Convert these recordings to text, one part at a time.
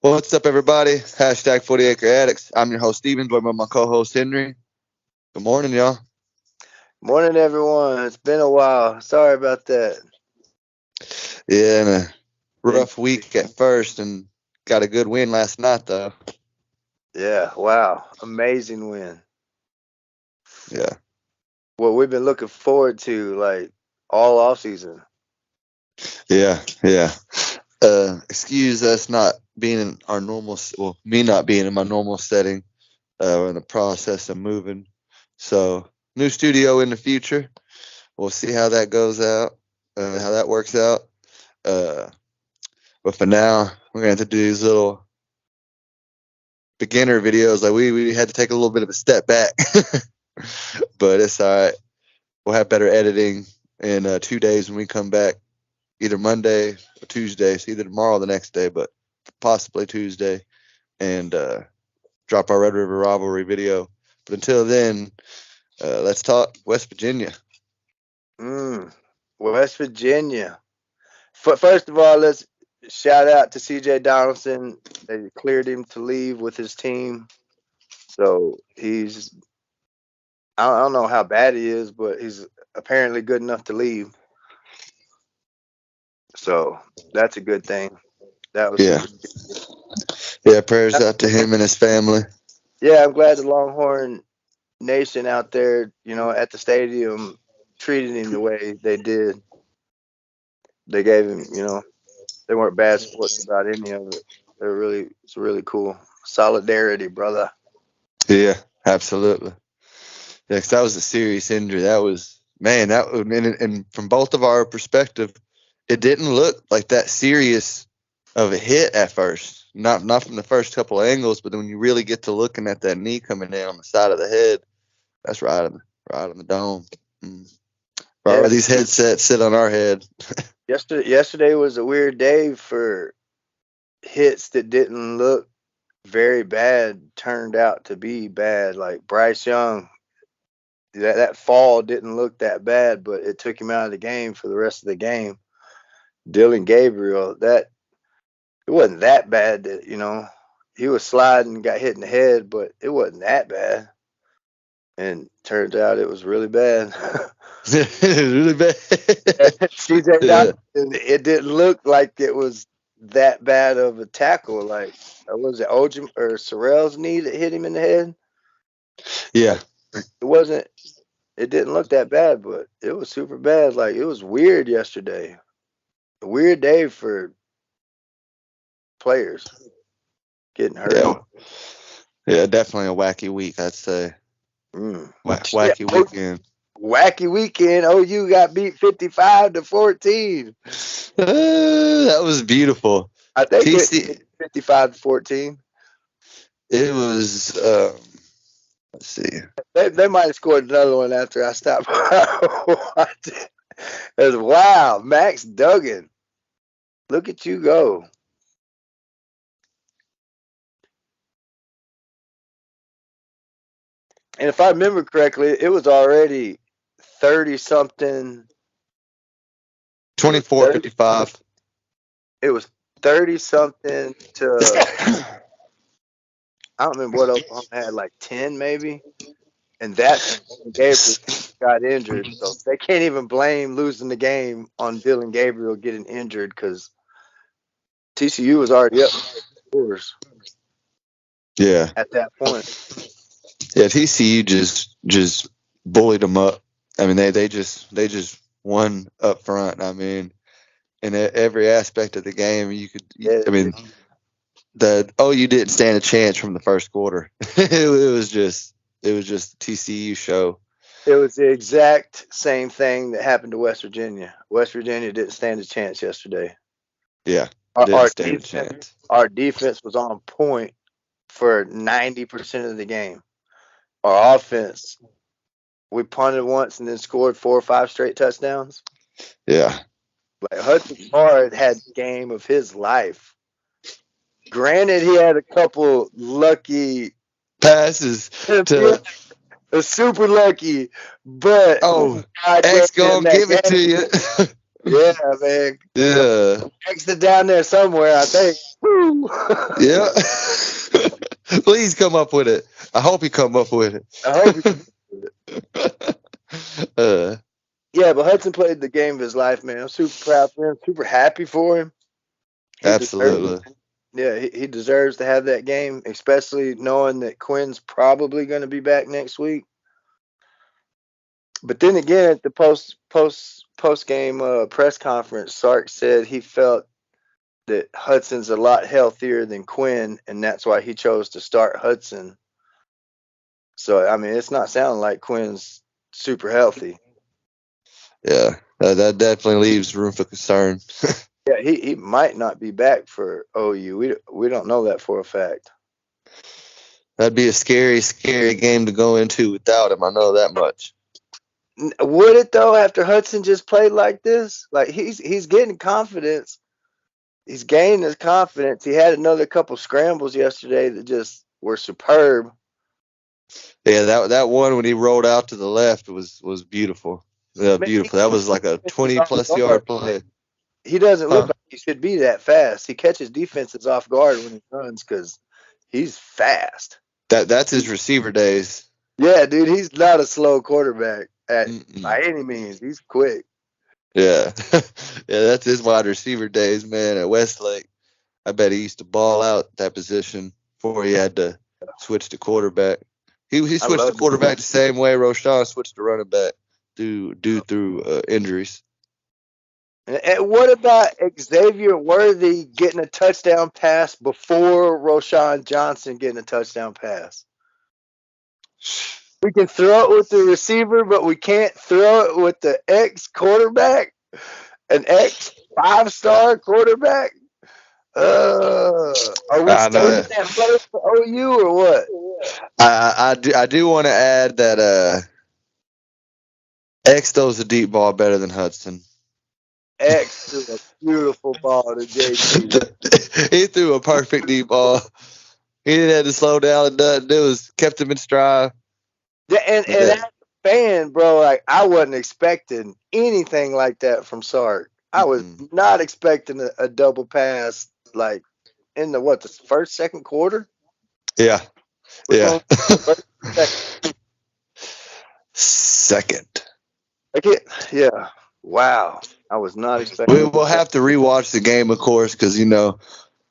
What's up, everybody? Hashtag 40 Acre Addicts. I'm your host, Steven, joined by my co-host, Henry. Good morning, y'all. Morning, everyone. It's been a while. Sorry about that. Yeah, and a rough week at first, and got a good win last night, though. Yeah, wow. Amazing win. Yeah, What we've been looking forward to, like, all off season. yeah. Excuse us not being in our normal, me not being in my normal setting. We're in the process of moving. So, new studio in the future. We'll see how that goes out, how that works out. Uh, but for now, we're going to have to do these little beginner videos. Like we had to take a little bit of a step back, but it's all right. We'll have better editing in 2 days when we come back, either Monday or Tuesday. So either tomorrow or the next day, but possibly Tuesday, and drop our Red River rivalry video. But until then, let's talk West Virginia. West Virginia. First of all, let's shout out to CJ Donaldson. They cleared him to leave with his team. So I don't know how bad he is, but he's apparently good enough to leave. So that's a good thing. That was Yeah, yeah. Prayers out to him and his family. Yeah, I'm glad the Longhorn Nation out there, at the stadium treated him the way they did. They gave him, they weren't bad sports about any of it. It's really cool. Solidarity, brother. Yeah, absolutely. Yeah, 'cause that was a serious injury. That was, man, and from both of our perspective, it didn't look like that serious of a hit at first. Not from the first couple of angles, but then when you really get to looking at that knee coming in on the side of the head, that's right on the dome. Right Yeah. where these headsets sit on our head. Yesterday was a weird day for hits that didn't look very bad turned out to be bad. Like Bryce Young, that fall didn't look that bad, but it took him out of the game for the rest of the game. Dylan Gabriel, that it wasn't that bad that, he was sliding and got hit in the head, but it wasn't that bad. And turns out it was really bad. Really bad. CJ Yeah. Dotson, it didn't look like it was that bad of a tackle. Like, was it Ojim or Sorrell's knee that hit him in the head? Yeah. It wasn't, it didn't look that bad, but it was super bad. Like, it was weird yesterday. A weird day for players getting hurt. Yeah. Yeah, definitely a wacky week, I'd say. Wacky weekend. Wacky weekend. OU got beat 55-14. That was beautiful. I think TC, it 55-14. it was. Let's see. They might have scored another one after I stopped watching. It was, wow, Max Duggan. Look at you go. And if I remember correctly, it was already 30 something. 24-55. It was 30 something to, I don't remember what Oklahoma had, like 10 maybe. And that Gabriel got injured. So they can't even blame losing the game on Dylan Gabriel getting injured because TCU was already up scores. Yeah. At that point. Yeah, TCU just bullied them up. I mean, they just won up front. I mean, in every aspect of the game, I mean, the OU didn't stand a chance from the first quarter. it was just a TCU show. It was the exact same thing that happened to West Virginia. West Virginia didn't stand a chance yesterday. Yeah, our defense was on point for 90% of the game. Our offense, we punted once and then scored 4 or 5 straight touchdowns. Yeah. Like Hudson Card had the game of his life. Granted, he had a couple lucky passes to super lucky, but X gonna give it to you. Yeah, man. Yeah. Exit down there somewhere, I think. Woo. Yeah. Please come up with it. I hope you come up with I hope he. it. uh, Yeah, but Hudson played the game of his life, man. I'm super proud for him. Super happy for him. He deserves. absolutely. Yeah, he deserves to have that game, especially knowing that Quinn's probably going to be back next week. But then again, at the post game press conference, Sark said he felt that Hudson's a lot healthier than Quinn, and that's why he chose to start Hudson. So I mean, it's not sounding like Quinn's super healthy. Yeah. That definitely leaves room for concern. Yeah, he might not be back for OU. We don't know that for a fact. That'd be a scary, scary game to go into without him. I know that much. Would it though? After Hudson just played like this, like he's getting confidence. He's gaining his confidence. He had another couple scrambles yesterday that just were superb. Yeah, that one when he rolled out to the left was beautiful. Yeah, Man, beautiful. That was like a 20 plus yard play. he doesn't look Huh? like he should be that fast. He catches defenses off guard when he runs because he's fast. That's his receiver days. Yeah, dude, he's not a slow quarterback by Mm-mm. any means. He's quick. Yeah. Yeah, that's his wide receiver days, man, at Westlake. I bet he used to ball out that position before he had to switch to quarterback. He I switched to love it. quarterback the same way Roshan switched to running back due through injuries. And what about Xavier Worthy getting a touchdown pass before Roshan Johnson getting a touchdown pass? We can throw it with the receiver, but we can't throw it with the ex quarterback, an ex 5-star quarterback. Are we I saving know. that play for OU or what? I do want to add that X throws a deep ball better than Hudson. X threw a beautiful ball to JT. He threw a perfect deep ball. He didn't have to slow down and nothing. It was kept him in stride. Yeah, and Yeah. as a fan, bro, like I wasn't expecting anything like that from Sark. I was Mm-mm. not expecting a double pass like in the first, second quarter? Yeah. Which Yeah. one? First, second. Second. Yeah. Wow. I was not We expecting will have to rewatch the game, of course, because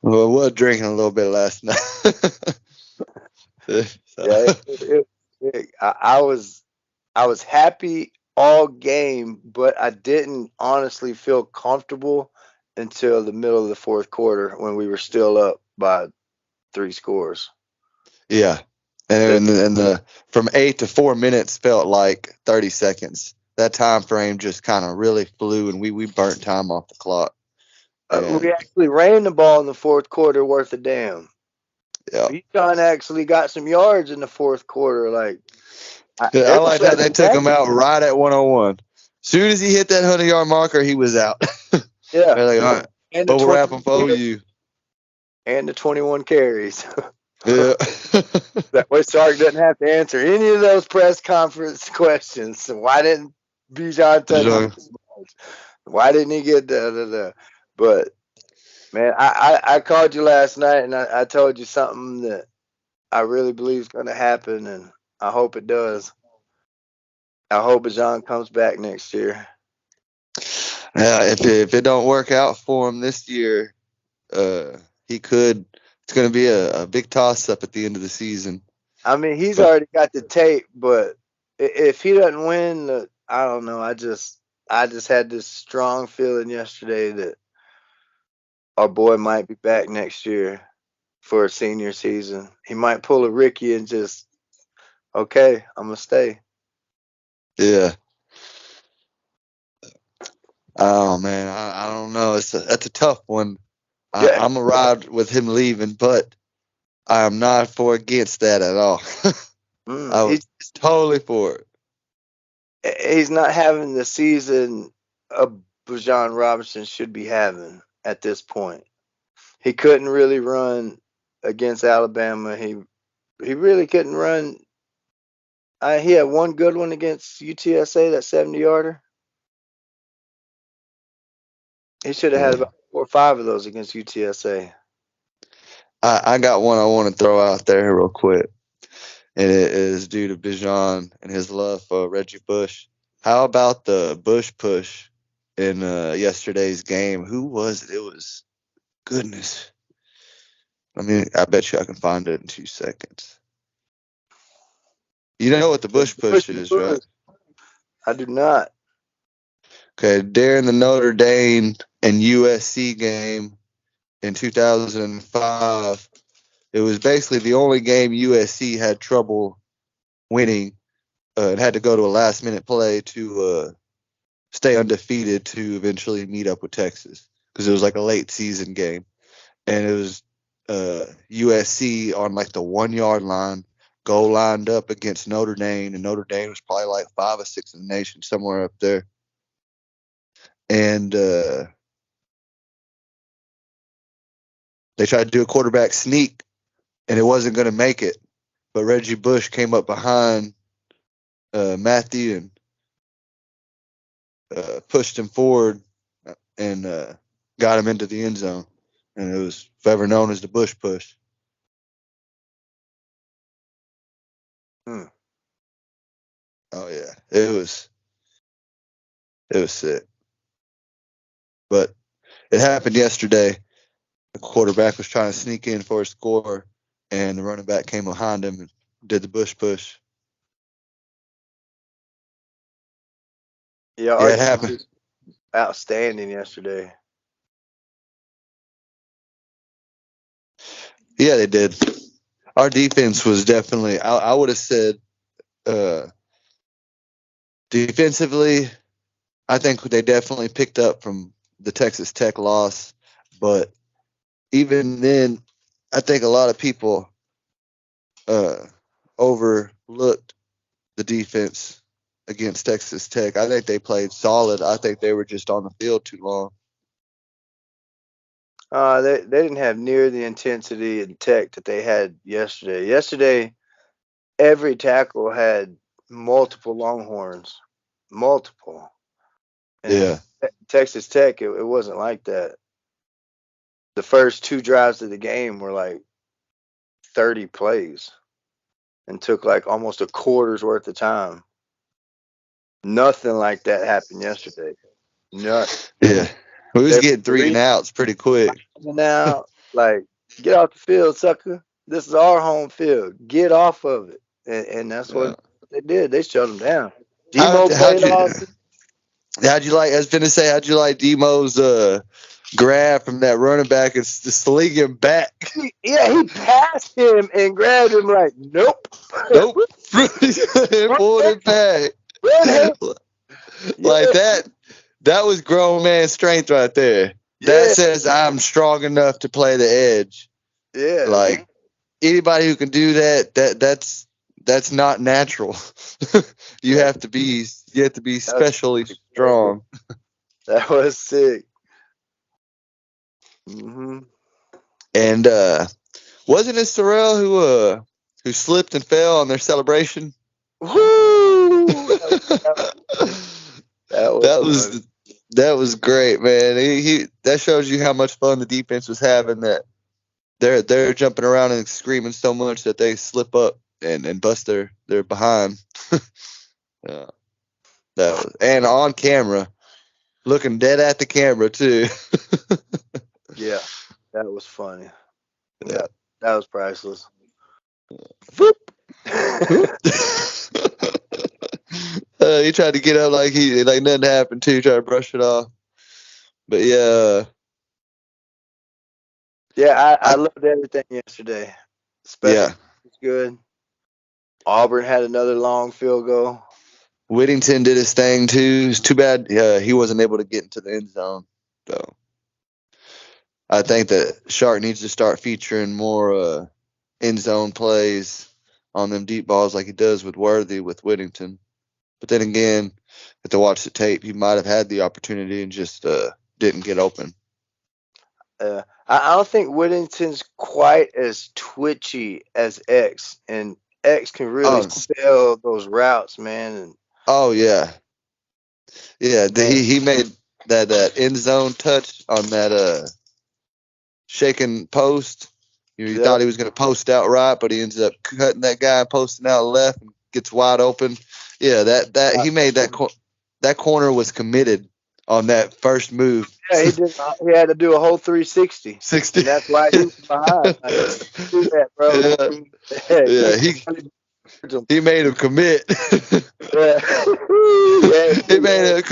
we're drinking a little bit last night. So, Yeah, I was happy all game, but I didn't honestly feel comfortable until the middle of the fourth quarter when we were still up by 3 scores. yeah, That and the from 8 to 4 minutes felt like 30 seconds. That time frame just kind of really flew, and we burnt time off the clock. we And actually ran the ball in the fourth quarter worth a damn. yeah, Bijan actually got some yards in the fourth quarter. Like I there was like how they second took him down. out right at 101. Soon as he hit that 100-yard marker, he was out. Yeah, They're like, all right, and the bubble 20 wrap him for OU. and the 21 carries. Yeah. That way Sark doesn't have to answer any of those press conference questions. So why didn't Bijan touch it? Sure. Why didn't he get da? But man, I called you last night and I told you something that I really believe is going to happen, and I hope it does. I hope Bijan comes back next year. Yeah, if it don't work out for him this year, he could. It's going to be a big toss up at the end of the season. I mean, he's But already got the tape, but if he doesn't win, I don't know. I just had this strong feeling yesterday that our boy might be back next year for a senior season. He might pull a Ricky and just, okay, I'm gonna stay. yeah, oh man, I don't know. That's a tough one. Yeah, I'm a ride with him leaving, but I am not for against that at all. I was he's totally for it. he's not having the season a Bijan Robinson should be having at this point. He couldn't really run against Alabama. He really couldn't run. He had one good one against UTSA, that 70-yarder. He should have had about 4 or 5 of those against UTSA. I got one I want to throw out there real quick, and it is due to Bijan and his love for Reggie Bush. How about the Bush push in yesterday's game? Who was it? It was goodness. I bet you I can find it in 2 seconds. You know what the Bush push is, right? I do not. Okay, during the Notre Dame and USC game in 2005, it was basically the only game USC had trouble winning. It had to go to a last minute play to stay undefeated to eventually meet up with Texas because it was like a late season game. And it was USC on like the 1 yard line, goal lined up against Notre Dame, and Notre Dame was probably like 5 or 6 in the nation, somewhere up there. And they tried to do a quarterback sneak, and it wasn't going to make it. But Reggie Bush came up behind Matthew and pushed him forward and got him into the end zone. And it was forever known as the Bush push. Hmm. Oh yeah, it was sick. But it happened yesterday. The quarterback was trying to sneak in for a score, and the running back came behind him and did the Bush push. Yeah, Yeah, it happened. was outstanding yesterday. Yeah, they did. Our defense was definitely, I would have said, defensively, I think they definitely picked up from the Texas Tech loss. But even then, I think a lot of people overlooked the defense against Texas Tech. I think they played solid. I think they were just on the field too long. They didn't have near the intensity and tech that they had yesterday. Yesterday, every tackle had multiple Longhorns, multiple. And Yeah. Texas Tech, it wasn't like that. The first 2 drives of the game were like 30 plays and took like almost a quarter's worth of time. Nothing like that happened yesterday. Nothing. Yeah. We was They're getting 3 and outs pretty quick. now, like, get off the field, sucker. This is our home field. Get off of it. And that's what they did. They shut them down. Demo played awesome. How'd you like? I was gonna say, how'd you like Demo's grab from that running back and sling him back? Yeah, he passed him and grabbed him like, nope. Nope. Pulled it back. Like that. That was grown man strength right there. That says I'm strong enough to play the edge. Yeah. Like anybody who can do that's not natural. You have to be specially strong. That was sick. Mm-hmm. And wasn't it Sorrell who slipped and fell on their celebration? Woo! That was great, man. He that shows you how much fun the defense was having. That they're jumping around and screaming so much that they slip up and bust their behind. And on camera, looking dead at the camera too. Yeah, that was funny. Yeah, that was priceless. He tried to get up like nothing happened too. Try to brush it off, but yeah. Yeah, I loved everything yesterday. Special was good. Auburn had another long field goal. Whittington did his thing too. It's too bad he wasn't able to get into the end zone. So I think that Shark needs to start featuring more end zone plays on them deep balls like he does with Worthy with Whittington. But then again, if to watch the tape, he might have had the opportunity and just didn't get open. I don't think Whittington's quite as twitchy as X, and X can really spell those routes, man. Oh yeah, yeah. He made that end zone touch on that shaking post. You thought he was going to post out right, but he ends up cutting that guy and posting out left and gets wide open. Yeah, that he made that corner was committed on that first move. Yeah, he did. He had to do a whole 360. 60. And that's why he was behind. Like, do that, bro. Yeah, he made him commit. Yeah. He made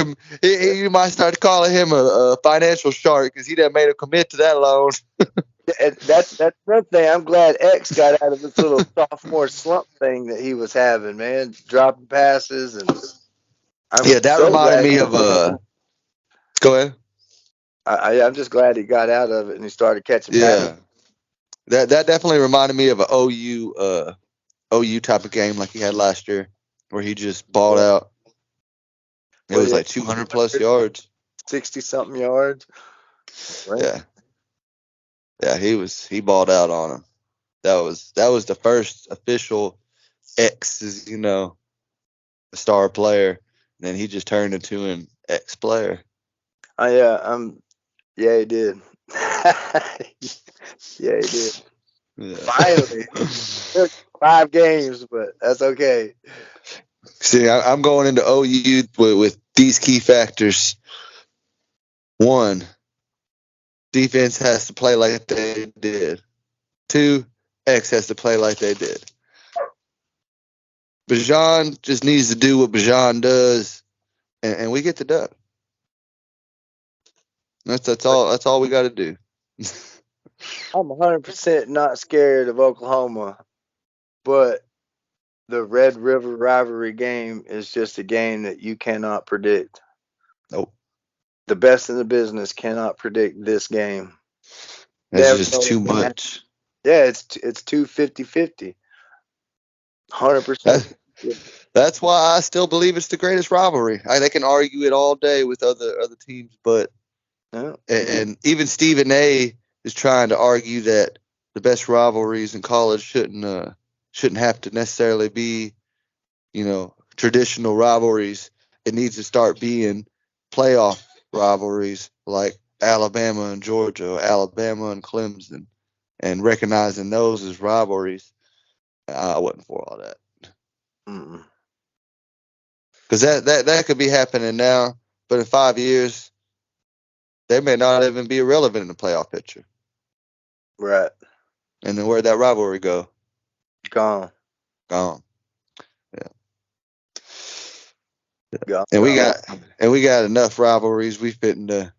he might start calling him a financial shark because he done made him commit to that loan. And that's one thing. I'm glad X got out of this little sophomore slump thing that he was having, man. Dropping passes and that reminded me of Go ahead. I'm just glad he got out of it and he started catching passes. That definitely reminded me of an OU type of game like he had last year, where he just balled out. It was like 200 plus yards, 60 something yards. Right. Yeah, he balled out on him. That was the first official X, a star player. And then he just turned into an X player. Yeah, he did. Yeah, he did. Yeah. Finally, 5 games, but that's okay. See, I'm going into OU with these key factors. 1, defense has to play like they did. 2, X has to play like they did. Bajan just needs to do what Bajan does, and we get the dub. That's all we got to do. I'm 100% not scared of Oklahoma, but the Red River rivalry game is just a game that you cannot predict. Nope. The best in the business cannot predict this game. It's just too much. Yeah, it's 250-50. 100%. That's why I still believe it's the greatest rivalry. They can argue it all day with other teams, but and even Stephen A is trying to argue that the best rivalries in college shouldn't have to necessarily be, traditional rivalries. It needs to start being playoff rivalries like Alabama and Georgia, Alabama and Clemson, and recognizing those as rivalries. I wasn't for all that. Because that could be happening now, but in 5 years, they may not even be irrelevant in the playoff picture. Right. And then where'd that rivalry go? Gone. Yeah. And we got enough rivalries we fitting to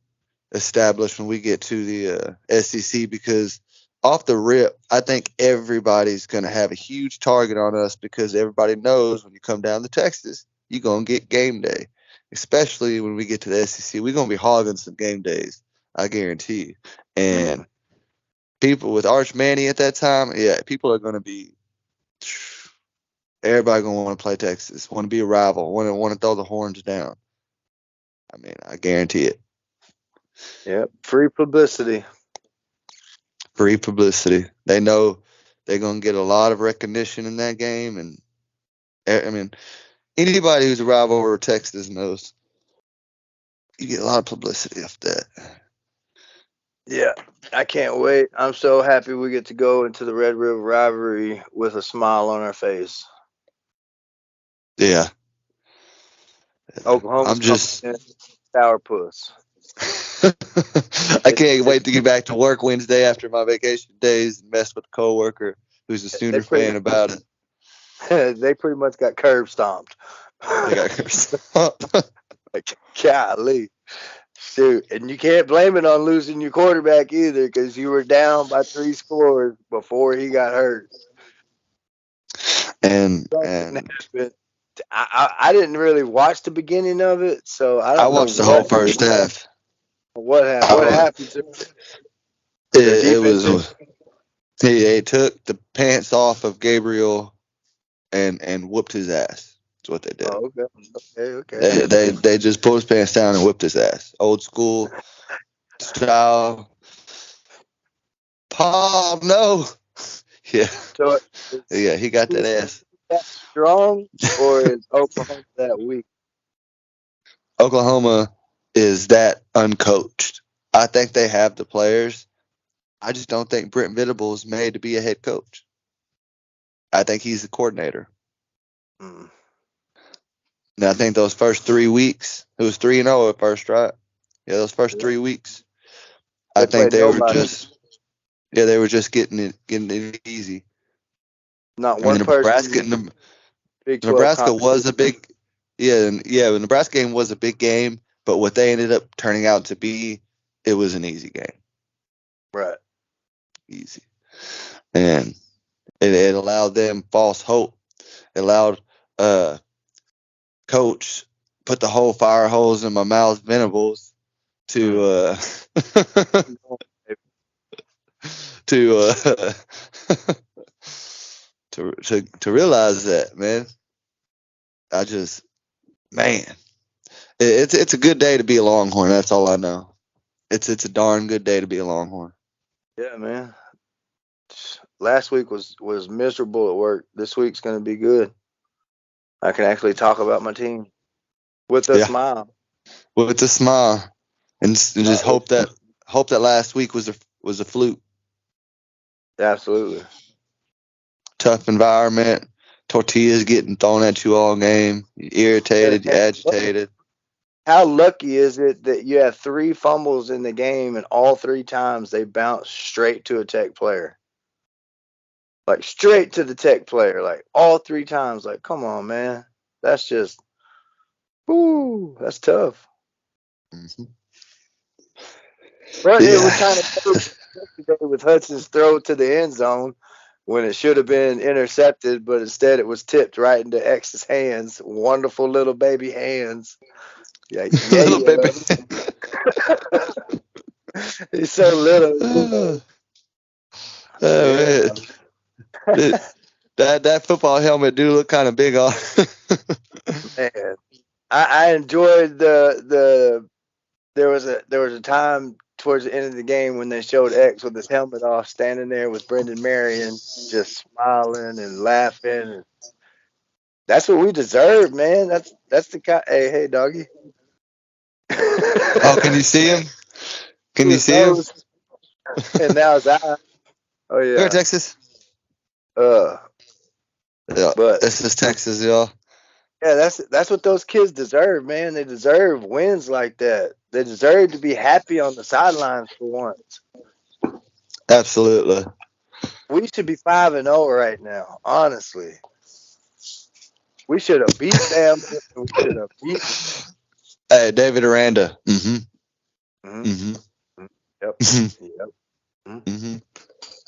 establish when we get to the SEC, because off the rip, I think everybody's going to have a huge target on us, because everybody knows when you come down to Texas, you're going to get game day. Especially when we get to the SEC, we're going to be hogging some game days, I guarantee you. And people with Arch Manny at that time, people are going to be – everybody going to want to play Texas, want to be a rival, want to throw the horns down. I mean, I guarantee it. Yep, free publicity. Free publicity. They know they're going to get a lot of recognition in that game. And, I mean, anybody who's a rival over Texas knows you get a lot of publicity off that. Yeah, I can't wait. I'm so happy we get to go into the Red River rivalry with a smile on our face. Yeah. Oklahoma's sourpuss. I can't wait to get back to work Wednesday after my vacation days and mess with a coworker who's a Sooner fan about it. They pretty much got curb stomped. They got curb stomped. Golly. Shoot. And you can't blame it on losing your quarterback either, because you were down by 3 scores before he got hurt. And I didn't really watch the beginning of it, so I watched the whole first half. What happened to it was he took the pants off of Gabriel and whooped his ass. That's what they did. Oh, okay. They just pulled his pants down and whipped his ass. Old school style. Paul, no. Yeah. So he got that ass. That strong, or is Oklahoma that weak? Oklahoma is that uncoached. I think they have the players. I just don't think Brent Venables is made to be a head coach. I think he's the coordinator. Mm. And I think those first 3 weeks, it was 3-0 at first, right? Yeah, those first 3 weeks, I They think played nobody. they were just getting it easy. Not I mean, one person in the Big 12 Nebraska conference. was a big, the Nebraska game was a big game, but what they ended up turning out to be, it was an easy game. Right. Easy. And it allowed them false hope. It allowed coach put the whole fire hose in my mouth, Venables, to to to realize that, man. I just, man, it's a good day to be a Longhorn. That's all I know. It's a darn good day to be a Longhorn. Yeah, man. Last week was miserable at work. This week's going to be good. I can actually talk about my team with a Yeah, smile. with a smile, and just hope that last week was a fluke. Absolutely. Tough environment. Tortillas getting thrown at you all game. You irritated, you agitated. How lucky is it that you have 3 fumbles in the game and all 3 times they bounce straight to a Tech player? Like straight to the Tech player, like all 3 times. Like, come on, man. That's just, whoo, that's tough. Mm-hmm. But it was kind Yeah. of yesterday with Hudson's throw to the end zone when it should have been intercepted, but instead it was tipped right into X's hands. Wonderful little baby hands. Yeah, Little baby. He's so little. Oh, Yeah. man. That football helmet do look kind of big on. Man, I enjoyed the there was a time towards the end of the game when they showed X with his helmet off, standing there with Brendan Marion, just smiling and laughing. And that's what we deserve, man. That's the kind. Hey, doggy. Oh, can you see him? Can you His see him? nose, and now his eye. Oh Here, yeah. Texas. Uh, Yeah, but this is Texas, y'all. yeah, that's what those kids deserve, man. They deserve wins like that. They deserve to be happy on the sidelines for once. Absolutely. We should be 5-0 right now, honestly. We should have beat them. We should have beat. Hey, David Aranda. Mm-hmm. Mm-hmm. Mm-hmm. Yep. Mm-hmm. Yep. Mm-hmm.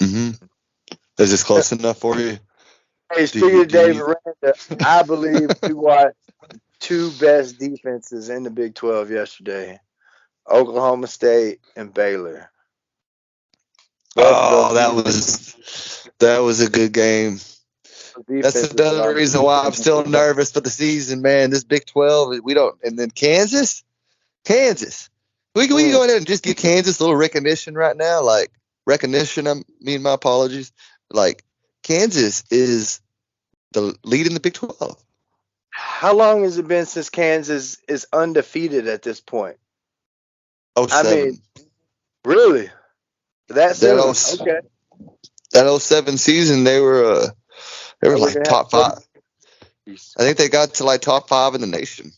Mm-hmm. Is this close enough for you? Hey, Do speaking you of do David you? Randa, I believe we watched 2 best defenses in the Big 12 yesterday: Oklahoma State and Baylor. Both of those Oh, that was a good game. That's defenses are another on. reason why I'm still nervous for the season, man. This Big 12, we don't, and then Kansas. We can go ahead and just give Kansas a little recognition right now. Like, recognition, my apologies. Like, Kansas is the lead in the Big 12. How long has it been since Kansas is undefeated at this point? Oh I mean, seven. really? That That soon? Okay. that 07 season, they were I like wouldn't have top 5. had. I think they got to like top 5 in the nation.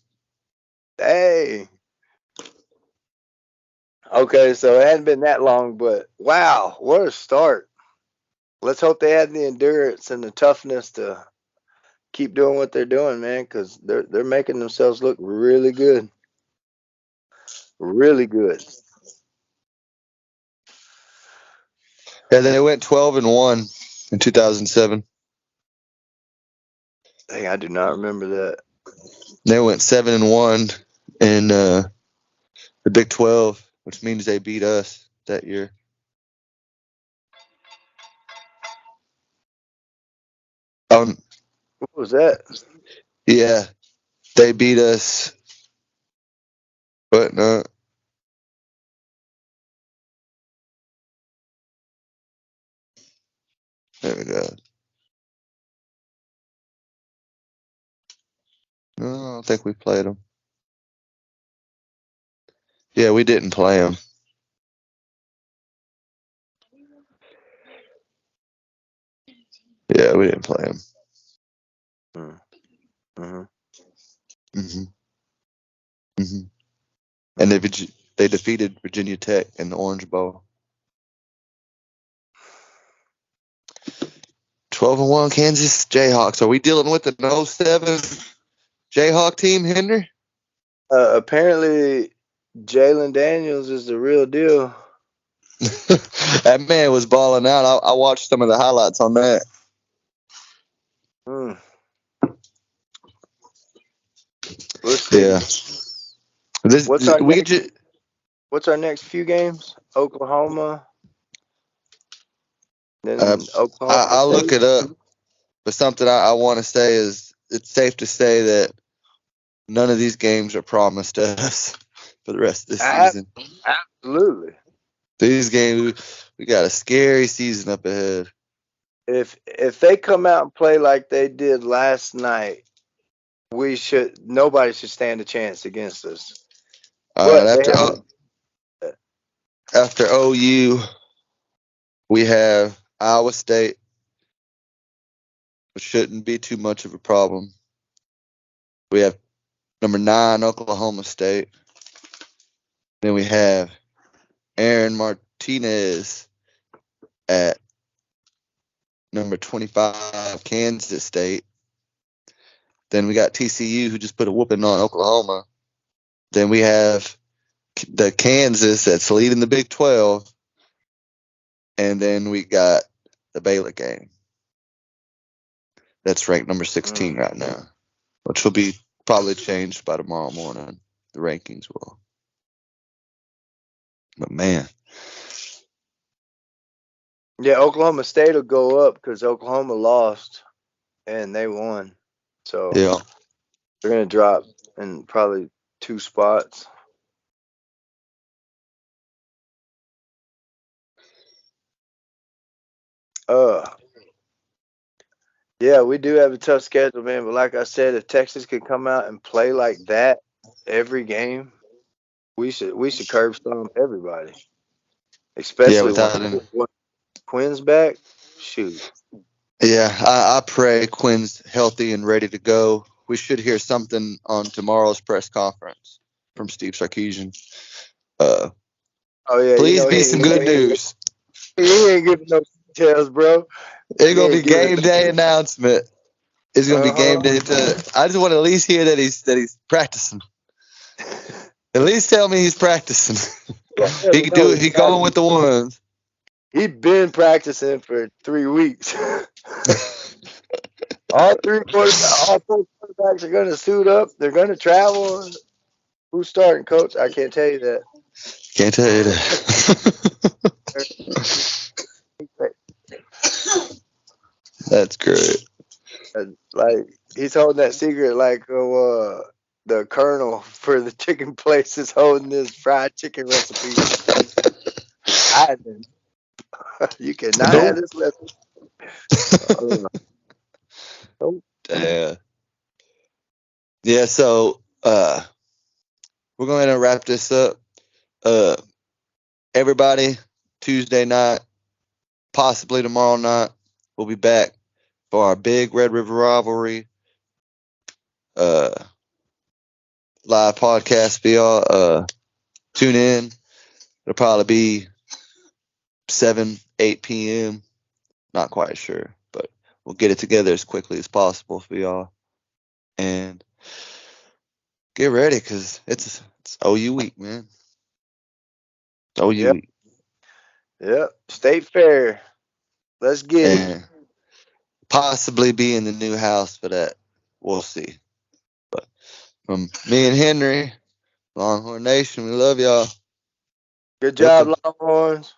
Hey. Okay, so it hadn't been that long, but wow, what a start. Let's hope they had the endurance and the toughness to keep doing what they're doing, man, because they're making themselves look really good. Really good. Yeah, then they went 12-1 in 2007. Dang, I do not remember that. They went 7-1 in the Big 12, which means they beat us that year. Um, What was that? yeah, they beat us. But no, there we go. No, I don't think we played them. Yeah, we didn't play them. Yeah, we didn't play them. Mm-hmm. Mm-hmm. Mm-hmm. And they defeated Virginia Tech in the Orange Bowl. 12-1 Kansas Jayhawks. Are we dealing with an 07 Jayhawk team, Henry? Apparently, Jalen Daniels is the real deal. That man was balling out. I watched some of the highlights on that. Mm. We'll see. Yeah. What's our next few games? Oklahoma. Then Oklahoma I'll State. look it up. But something I want to say is it's safe to say that none of these games are promised to us for the rest of the season. Absolutely. These games, we got a scary season up ahead. If they come out and play like they did last night, nobody should stand a chance against us. All right, after OU, we have Iowa State, which shouldn't be too much of a problem. We have number 9 Oklahoma State. Then we have Aaron Martinez at number 25 Kansas State. Then we got TCU, who just put a whooping on Oklahoma. Then we have the Kansas that's leading the Big 12. And then we got the Baylor game. That's ranked number 16 right now, which will be probably changed by tomorrow morning. The rankings will. But, man. Yeah, Oklahoma State will go up because Oklahoma lost and they won. So Yeah. they're going to drop in probably 2 spots. Yeah, we do have a tough schedule, man. But like I said, if Texas could come out and play like that every game, we should curb stomp everybody. Especially when Quinn's back. Shoot. Yeah, I pray Quinn's healthy and ready to go. We should hear something on tomorrow's press conference from Steve Sarkisian. Oh yeah, please be some good news. He ain't giving no details, bro. It's gonna be game day announcement. It's gonna be game day. I just want to at least hear that he's practicing. At least tell me he's practicing. He can do it. He going with the ones. He been practicing for 3 weeks. all four quarterbacks are gonna suit up. They're gonna travel. Who's starting, coach? I can't tell you that. Can't tell you that. That's great. Like he's holding that secret, like the colonel for the chicken place is holding this fried chicken recipe. You cannot have this recipe. Yeah, so we're going to wrap this up. Everybody, Tuesday night, possibly tomorrow night, we'll be back for our big Red River Rivalry live podcast for y'all. Tune in. It'll probably be 7, 8 p.m. Not quite sure, but we'll get it together as quickly as possible for y'all. And get ready because it's OU week, man. It's OU week. Yep. State Fair. Let's get it. Possibly be in the new house for that. We'll see. But from me and Henry, Longhorn Nation, we love y'all. Good job, Longhorns.